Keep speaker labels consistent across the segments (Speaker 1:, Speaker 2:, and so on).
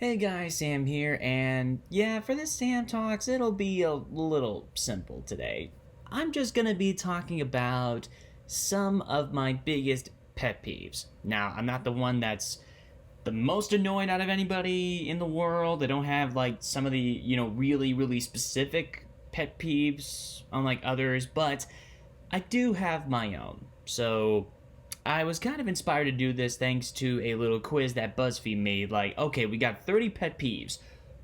Speaker 1: Hey guys, Sam here, and yeah, for this Sam Talks, it'll be a little simple today. I'm just gonna be talking about some of my biggest pet peeves. Now, I'm not the one that's the most annoyed out of anybody in the world. I don't have like some of the, really specific pet peeves, unlike others, but I do have my own. So I was kind of inspired to do this thanks to a little quiz that BuzzFeed made. Like, okay, we got 30 pet peeves.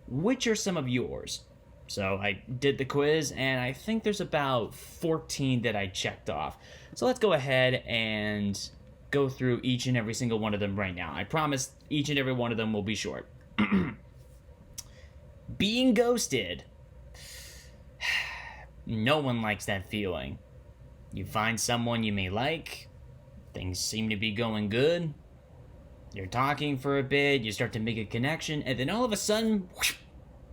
Speaker 1: Which are some of yours? So I did the quiz, and I think there's about 14 that I checked off. So let's go ahead and go through each and every single one of them right now. I promise each and every one of them will be short. Being ghosted. No one likes that feeling. You find someone you may like, things seem to be going good, you're talking for a bit, you start to make a connection, and then all of a sudden, whoosh,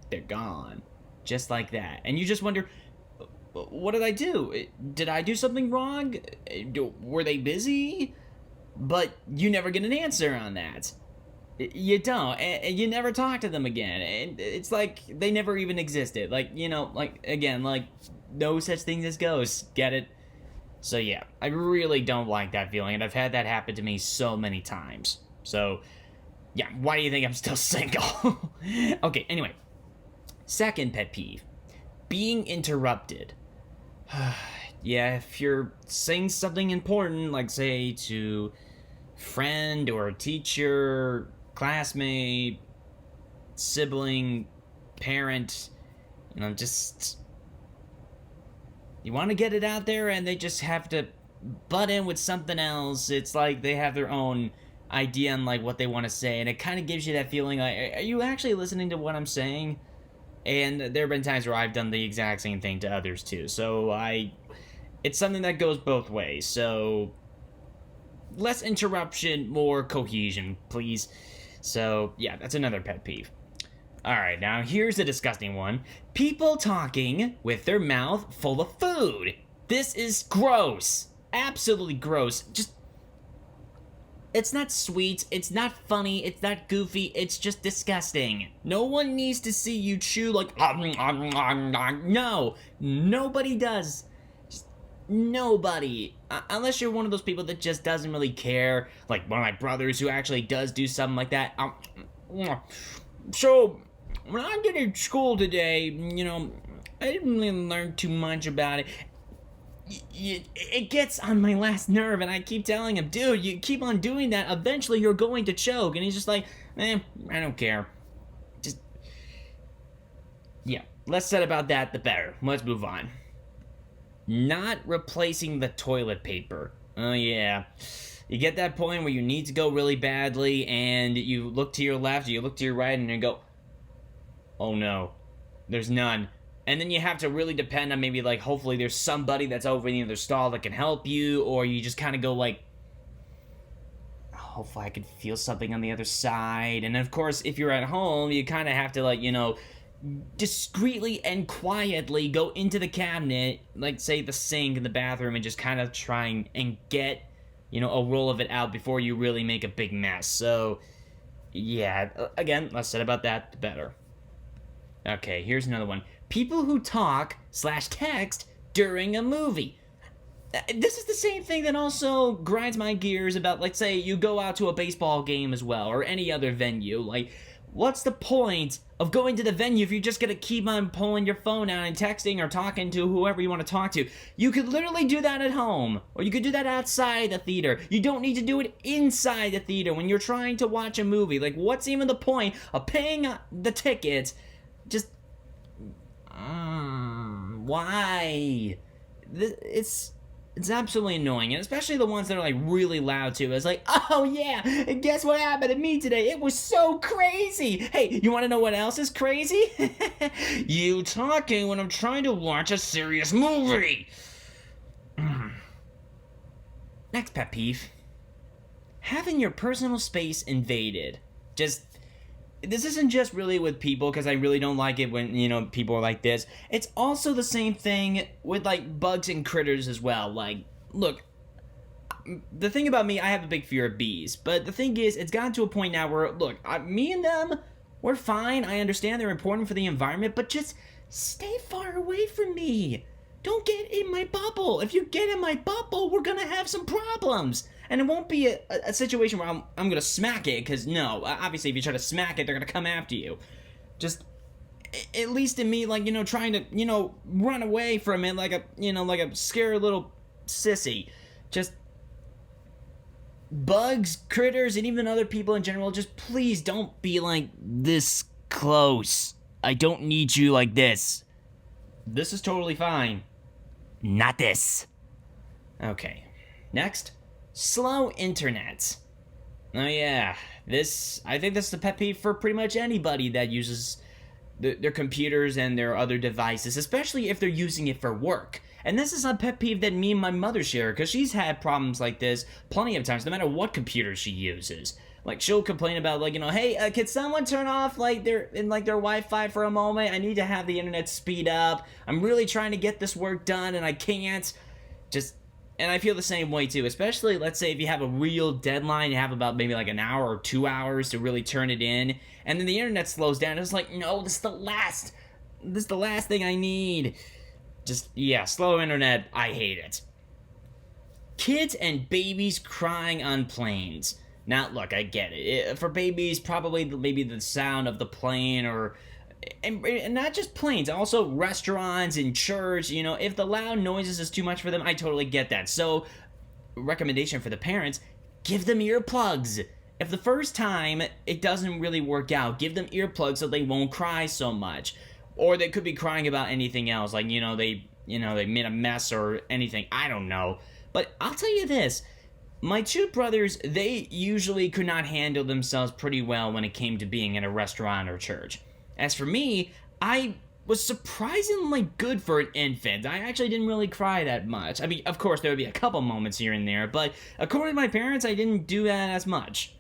Speaker 1: they're gone. Just like that. And you just wonder, what did I do? Did I do something wrong? Were they busy? But you never get an answer on that. You don't, and you never talk to them again, and it's like they never even existed. Like no such thing as ghosts. Get it? So yeah, I really don't like that feeling, and I've had that happen to me so many times. So yeah, why do you think I'm still single? Okay, anyway. Second pet peeve. Being interrupted. Yeah, if you're saying something important, like say to friend or a teacher, classmate, sibling, parent, just you want to get it out there and they just have to butt in with something else. It's like they have their own idea on like what they want to say, and it kind of gives you that feeling like, are you actually listening to what I'm saying? And there have been times where I've done the exact same thing to others too. So it's something that goes both ways. So less interruption, more cohesion, please. So yeah, that's another pet peeve. Alright, now here's a disgusting one. People talking with their mouth full of food. This is gross. Absolutely gross. It's not sweet, it's not funny, it's not goofy, it's just disgusting. No one needs to see you chew like, no, nobody does. Just nobody. Unless you're one of those people that just doesn't really care, like one of my brothers who actually does do something like that. So, when I did at school today, I didn't really learn too much about it. It gets on my last nerve, and I keep telling him, dude, you keep on doing that, eventually you're going to choke. And he's just like, I don't care. Just, yeah, less said about that, the better. Let's move on. Not replacing the toilet paper. Oh, yeah. You get that point where you need to go really badly, and you look to your left, you look to your right, and you go, oh no, there's none. And then you have to really depend on maybe, like, hopefully there's somebody that's over in the other stall that can help you, or you just kind of go, like, hopefully I could feel something on the other side. And of course, if you're at home, you kind of have to, like, discreetly and quietly go into the cabinet, like, say, the sink in the bathroom, and just kind of try and get, a roll of it out before you really make a big mess. So, yeah, again, less said about that, the better. Okay, here's another one. People who talk/text during a movie. This is the same thing that also grinds my gears about, like, say, you go out to a baseball game as well, or any other venue. Like, what's the point of going to the venue if you're just gonna keep on pulling your phone out and texting or talking to whoever you want to talk to? You could literally do that at home, or you could do that outside the theater. You don't need to do it inside the theater when you're trying to watch a movie. Like, what's even the point of paying the tickets? Just why? It's absolutely annoying, and especially the ones that are like really loud too. It's like, oh yeah, and guess what happened to me today? It was so crazy. Hey, you want to know what else is crazy? You talking when I'm trying to watch a serious movie. Next pet peeve. Having your personal space invaded. This isn't just really with people, because I really don't like it when, people are like this. It's also the same thing with, like, bugs and critters as well. Like, look, the thing about me, I have a big fear of bees. But the thing is, it's gotten to a point now where, look, me and them, we're fine. I understand they're important for the environment, but just stay far away from me. Don't get in my bubble. If you get in my bubble, we're gonna have some problems. And it won't be a situation where I'm gonna smack it, because no, obviously if you try to smack it, they're gonna come after you. Just, at least in me, like, trying to, run away from it like a scared little sissy. Just, bugs, critters, and even other people in general, just please don't be like this close. I don't need you like this. This is totally fine. Not this. Okay. Next. Slow internet. Oh yeah, I think this is the pet peeve for pretty much anybody that uses their computers and their other devices, especially if they're using it for work. And this is a pet peeve that me and my mother share, because she's had problems like this plenty of times, no matter what computer she uses. Like, she'll complain about, like, hey, can someone turn off, their Wi-Fi for a moment? I need to have the internet speed up. I'm really trying to get this work done, and I can't. And I feel the same way, too. Especially, let's say, if you have a real deadline, you have about maybe, an hour or 2 hours to really turn it in, and then the internet slows down. It's like, no, this is the last thing I need. Slow internet, I hate it. Kids and babies crying on planes. Now, look, I get it. For babies, probably maybe the sound of the plane, and not just planes, also restaurants and church, if the loud noises is too much for them, I totally get that. So, recommendation for the parents, give them earplugs. If the first time it doesn't really work out, give them earplugs so they won't cry so much. Or they could be crying about anything else, like, they made a mess or anything, I don't know. But I'll tell you this, my two brothers, they usually could not handle themselves pretty well when it came to being in a restaurant or church. As for me, I was surprisingly good for an infant. I actually didn't really cry that much. I mean, of course, there would be a couple moments here and there, but according to my parents, I didn't do that as much.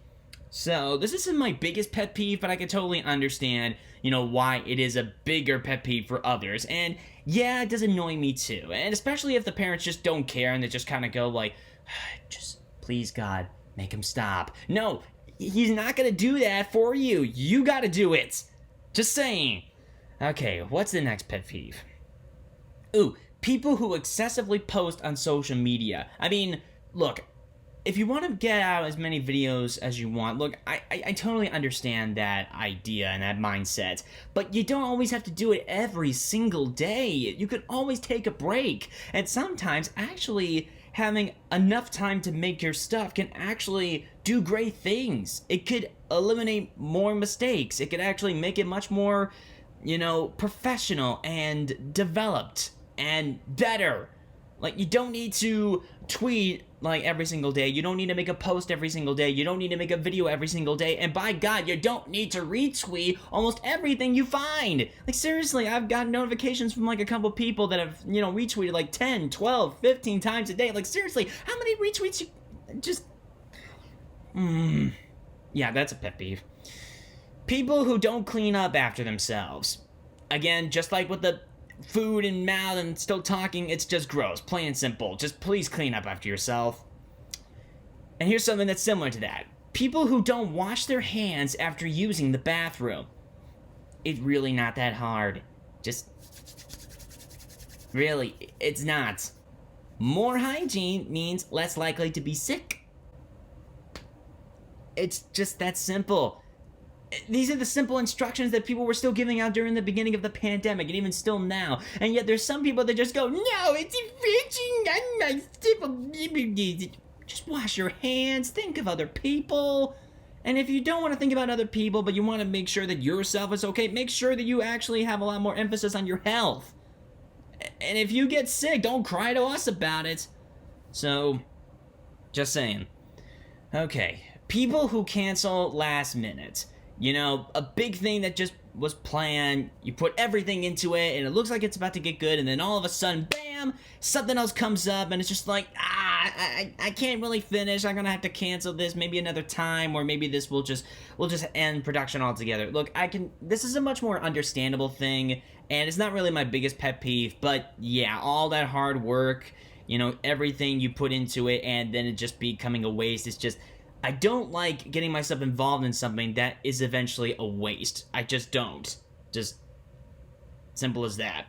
Speaker 1: So, this isn't my biggest pet peeve, but I can totally understand, why it is a bigger pet peeve for others. And yeah, it does annoy me too. And especially if the parents just don't care and they just kind of go like, just please God, make him stop. No, he's not gonna do that for you. You gotta do it. Just saying. Okay, what's the next pet peeve? Ooh, people who excessively post on social media. I mean, look, if you want to get out as many videos as you want, look, I totally understand that idea and that mindset, but you don't always have to do it every single day. You could always take a break, and sometimes actually having enough time to make your stuff can actually do great things. It could eliminate more mistakes. It could actually make it much more, professional and developed and better. Like, you don't need to tweet, every single day. You don't need to make a post every single day. You don't need to make a video every single day. And by God, you don't need to retweet almost everything you find. Like, seriously, I've got notifications from, a couple people that have, retweeted, 10, 12, 15 times a day. Like, seriously, how many retweets you... Just... Yeah, that's a pet peeve. People who don't clean up after themselves. Again, just like with the food and mouth and still talking, it's just gross, plain and simple. Just please clean up after yourself. And here's something that's similar to that. People who don't wash their hands after using the bathroom. It's really not that hard. Just... Really, it's not. More hygiene means less likely to be sick. It's just that simple. These are the simple instructions that people were still giving out during the beginning of the pandemic, and even still now. And yet there's some people that just go, no, it's infringing. Just wash your hands, think of other people. And if you don't want to think about other people, but you want to make sure that yourself is okay, make sure that you actually have a lot more emphasis on your health. And if you get sick, don't cry to us about it. So, just saying. Okay, people who cancel last minute. A big thing that just was planned, you put everything into it, and it looks like it's about to get good, and then all of a sudden, bam, something else comes up, and it's just like, I can't really finish, I'm gonna have to cancel this, maybe another time, or maybe we'll just end production altogether. Look, this is a much more understandable thing, and it's not really my biggest pet peeve, but yeah, all that hard work, everything you put into it, and then it just becoming a waste, it's just... I don't like getting myself involved in something that is eventually a waste. I just don't. Just simple as that.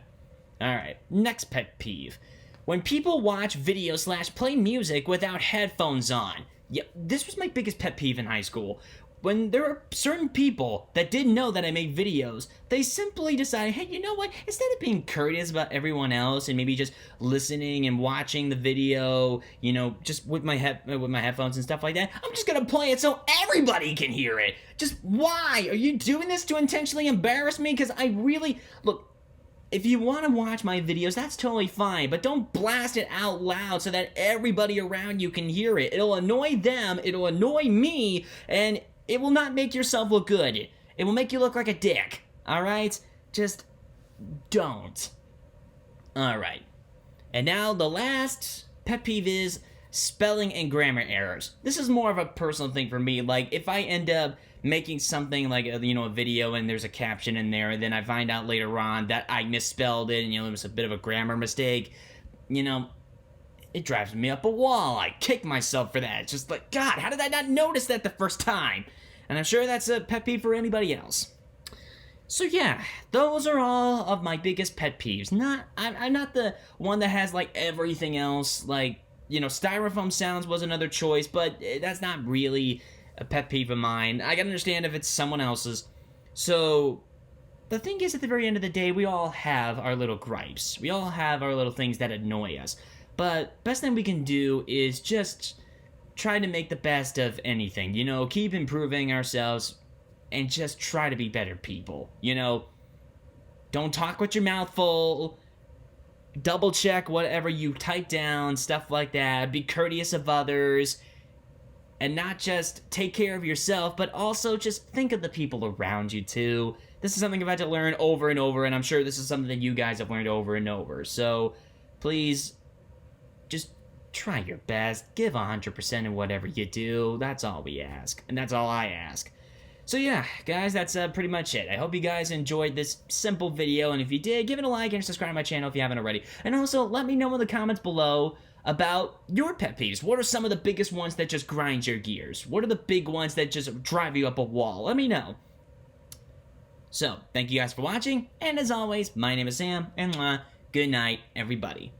Speaker 1: Alright, next pet peeve. When people watch videos / play music without headphones on. Yeah, this was my biggest pet peeve in high school. When there are certain people that didn't know that I make videos, they simply decide, hey, you know what? Instead of being courteous about everyone else and maybe just listening and watching the video, you know, just with my headphones and stuff like that, I'm just gonna play it so everybody can hear it. Just why? Are you doing this to intentionally embarrass me? Because I really look. If you want to watch my videos, that's totally fine, but don't blast it out loud so that everybody around you can hear it. It'll annoy them, it'll annoy me, and it will not make yourself look good. It will make you look like a dick, alright? Just don't. Alright. And now the last pet peeve is spelling and grammar errors. This is more of a personal thing for me. Like, if I end up making something like a video and there's a caption in there and then I find out later on that I misspelled it and it was a bit of a grammar mistake, it drives me up a wall. I kick myself for that. It's just like, God, how did I not notice that the first time? And I'm sure that's a pet peeve for anybody else. So yeah, those are all of my biggest pet peeves. I'm not the one that has like everything else. Like, styrofoam sounds was another choice, but that's not really a pet peeve of mine. I can understand if it's someone else's. So the thing is, at the very end of the day, we all have our little gripes. We all have our little things that annoy us. But best thing we can do is just try to make the best of anything. Keep improving ourselves and just try to be better people. Don't talk with your mouth full. Double check whatever you type down, stuff like that. Be courteous of others. And not just take care of yourself, but also just think of the people around you, too. This is something I've had to learn over and over, and I'm sure this is something that you guys have learned over and over. So, please, just try your best. Give 100% in whatever you do. That's all we ask, and that's all I ask. So yeah, guys, that's pretty much it. I hope you guys enjoyed this simple video, and if you did, give it a like and subscribe to my channel if you haven't already. And also, let me know in the comments below about your pet peeves. What are some of the biggest ones that just grind your gears? What are the big ones that just drive you up a wall? Let me know. So, thank you guys for watching, and as always, my name is Sam, and good night, everybody.